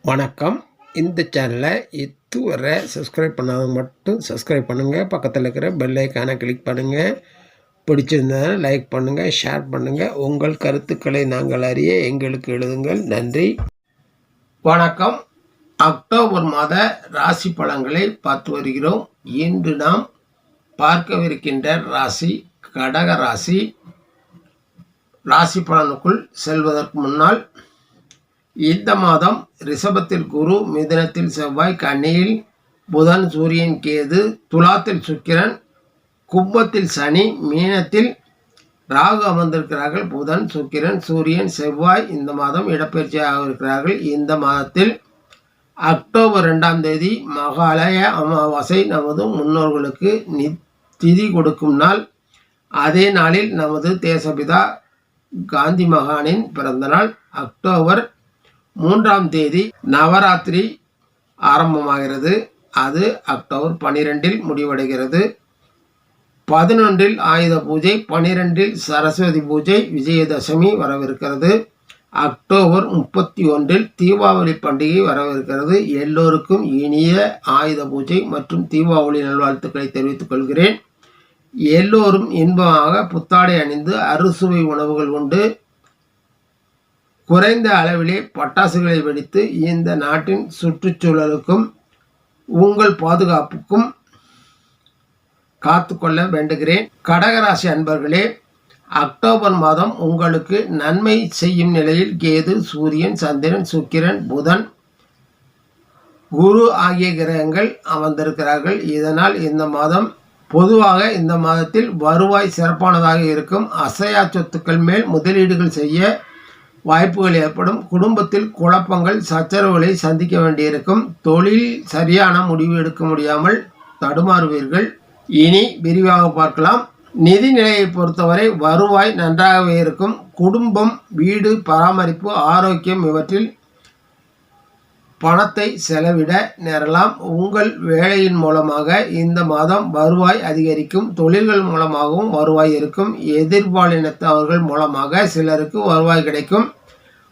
வணக்கம். இந்த சேனலை இதுவரை சப்ஸ்கிரைப் பண்ணாதவங்க மட்டும் சப்ஸ்கிரைப் பண்ணுங்கள். பக்கத்தில் இருக்கிற பெல் ஐக்கானை கிளிக் பண்ணுங்கள். பிடிச்சிருந்ததுன்னா லைக் பண்ணுங்கள், ஷேர் பண்ணுங்கள். உங்கள் கருத்துக்களை நாங்கள் அறிய எங்களுக்கு எழுதுங்கள். நன்றி. வணக்கம். அக்டோபர் மாத ராசி பலன்களை பார்த்து வருகிறோம். இன்று நாம் பார்க்கவிருக்கின்ற ராசி கடக ராசி. ராசி பலனுக்குள் செல்வதற்கு முன்னால், இந்த மாதம் ரிஷபத்தில் குரு, மிதுனத்தில் செவ்வாய், கன்னியில் புதன், சூரியன், கேது, துலாத்தில் சுக்கிரன், கும்பத்தில் சனி, மீனத்தில் ராகு அமர்ந்திருக்கிறார்கள். புதன், சுக்கிரன், சூரியன், செவ்வாய் இந்த மாதம் இடப்பெயர்ச்சியாக இருக்கிறார்கள். இந்த மாதத்தில் அக்டோபர் 2ஆம் தேதி மகாலய அமாவாசை நமது முன்னோர்களுக்கு திதி கொடுக்கும் நாள். அதே நாளில் நமது தேசபிதா காந்தி மகானின் பிறந்த நாள். அக்டோபர் 3ஆம் தேதி நவராத்திரி ஆரம்பமாகிறது. அது அக்டோபர் 12இல் முடிவடைகிறது. 11இல் ஆயுத பூஜை, 12இல் சரஸ்வதி பூஜை, விஜயதசமி வரவிருக்கிறது. அக்டோபர் 31இல் தீபாவளி பண்டிகை வரவிருக்கிறது. எல்லோருக்கும் இனிய ஆயுத பூஜை மற்றும் தீபாவளி நல்வாழ்த்துக்களை தெரிவித்துக் கொள்கிறேன். எல்லோரும் இன்பமாக புத்தாடை அணிந்து அறுசுவை உணவுகள் உண்டு குறைந்த அளவிலே பட்டாசுகளை வெடித்து இந்த நாட்டின் சுற்றுச்சூழலுக்கும் உங்கள் பாதுகாப்புக்கும் காத்துக்கொள்ள வேண்டுகிறேன். கடகராசி அன்பர்களே, அக்டோபர் மாதம் உங்களுக்கு நன்மை செய்யும் நிலையில் கேது, சூரியன், சந்திரன், சுக்கிரன், புதன், குரு ஆகிய கிரகங்கள் அமர்ந்திருக்கிறார்கள். இதனால் இந்த மாதம் பொதுவாக இந்த மாதத்தில் வருவாய் சிறப்பானதாக இருக்கும். அசையா சொத்துக்கள் மேல் முதலீடுகள் செய்ய வாய்ப்புகள் ஏற்படும். குடும்பத்தில் குழப்பங்கள், சச்சரவுகளை சந்திக்க வேண்டியிருக்கும். தொழில் சரியான முடிவு எடுக்க முடியாமல் தடுமாறுவீர்கள். இனி விரிவாக பார்க்கலாம். நிதி நிலையை பொறுத்தவரை வருவாய் நன்றாகவே இருக்கும். குடும்பம், வீடு பராமரிப்பு, ஆரோக்கியம் இவற்றில் பணத்தை செலவிட நேரலாம். உங்கள் வேலையின் மூலமாக இந்த மாதம் வருவாய் அதிகரிக்கும். தொழில்கள் மூலமாகவும் வருவாய் இருக்கும். எதிர்பாலினத்தவர்கள் மூலமாக சிலருக்கு வருவாய் கிடைக்கும்.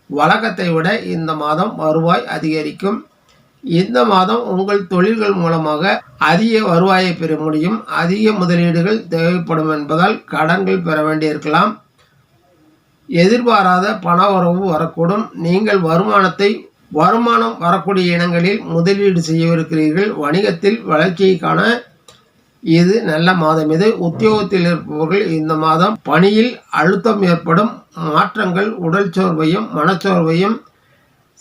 வழக்கத்தை விட இந்த மாதம் வருவாய் அதிகரிக்கும். இந்த மாதம் உங்கள் தொழில்கள் மூலமாக அதிக வருவாயை பெற முடியும். அதிக முதலீடுகள் தேவைப்படும் என்பதால் கடன்கள் பெற வேண்டியிருக்கலாம். எதிர்பாராத பண வரவு வரக்கூடும். நீங்கள் வருமானம் வரக்கூடிய இனங்களில் முதலீடு செய்யவிருக்கிறீர்கள். வணிகத்தில் வளர்ச்சியை காண இது நல்ல மாதம். இது உத்தியோகத்தில் இருப்பவர்கள் இந்த மாதம் பணியில் அழுத்தம் ஏற்படும். மாற்றங்கள் உடல் சோர்வையும் மனச்சோர்வையும்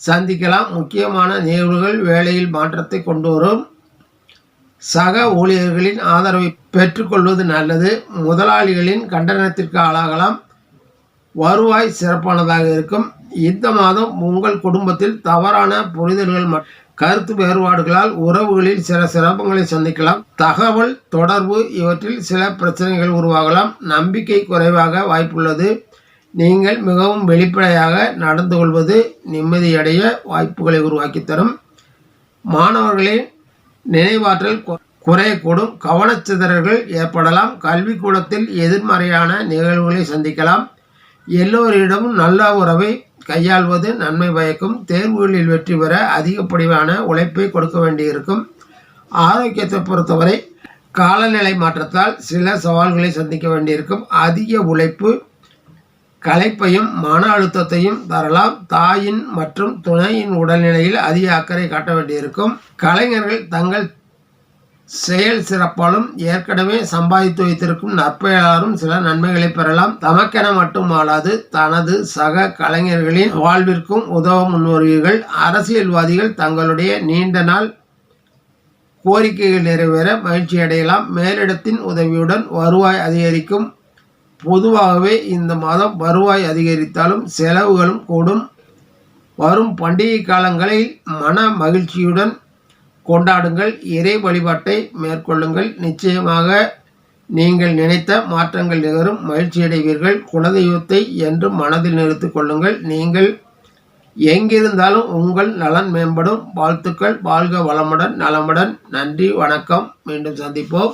சந்திக்கலாம். முக்கியமான நிகழ்வுகள் வேலையில் மாற்றத்தை கொண்டு வரும். சக ஊழியர்களின் ஆதரவை பெற்றுக்கொள்வது நல்லது. முதலாளிகளின் கண்டனத்திற்கு ஆளாகலாம். வருவாய் சிறப்பானதாக இருக்கும். இந்த மாதம் உங்கள் குடும்பத்தில் தவறான புரிதல்கள் கருத்து வேறுபாடுகளால் உறவுகளில் சில சிரமங்களை சந்திக்கலாம். தகவல் தொடர்பு இவற்றில் சில பிரச்சனைகள் உருவாகலாம். நம்பிக்கை குறைவாக வாய்ப்புள்ளது. நீங்கள் மிகவும் வெளிப்படையாக நடந்து கொள்வது நிம்மதியடைய வாய்ப்புகளை உருவாக்கி தரும். மாணவர்களின் நினைவாற்றல் குறையக்கூடும். கவனச்சிதறல்கள் ஏற்படலாம். கல்விக்கூடத்தில் எதிர்மறையான நிகழ்வுகளை சந்திக்கலாம். எல்லோரிடமும் நல்ல உறவை கையாள்வது நன்மை பயக்கும். தேர்வுகளில் வெற்றி பெற அதிகப்படியான உழைப்பை கொடுக்க வேண்டியிருக்கும். ஆரோக்கியத்தை பொறுத்தவரை காலநிலை மாற்றத்தால் சில சவால்களை சந்திக்க வேண்டியிருக்கும். அதிக உழைப்பு களைப்பையும் மன அழுத்தத்தையும் தரலாம். தாயின் மற்றும் துணையின் உடல்நிலையில் அதிக அக்கறை காட்ட வேண்டியிருக்கும். கலைஞர்கள் தங்கள் செயல் சிறப்பாலும் ஏற்கனவே சம்பாதித்து வைத்திருக்கும் நற்பெயராலும் சில நன்மைகளை பெறலாம். தமக்கென மட்டும் ஆளாது தனது சக கலைஞர்களின் வாழ்விற்கும் உதவ முன்வருவீர்கள். அரசியல்வாதிகள் தங்களுடைய நீண்ட நாள் கோரிக்கைகள் நிறைவேற மகிழ்ச்சி அடையலாம். மேலிடத்தின் உதவியுடன் வருவாய் அதிகரிக்கும். பொதுவாகவே இந்த மாதம் வருவாய் அதிகரித்தாலும் செலவுகளும் கூடும். வரும் பண்டிகை காலங்களில் மன மகிழ்ச்சியுடன் கொண்டாடுங்கள். இறை வழிபாட்டை மேற்கொள்ளுங்கள். நிச்சயமாக நீங்கள் நினைத்த மாற்றங்கள் நிகழும். மகிழ்ச்சியடைவீர்கள். குலதெய்வத்தை என்றும் மனதில் நிறுத்திக் கொள்ளுங்கள். நீங்கள் எங்கிருந்தாலும் உங்கள் நலன் மேம்படும். வாழ்த்துக்கள். வாழ்க வளமுடன் நலமுடன். நன்றி, வணக்கம். மீண்டும் சந்திப்போம்.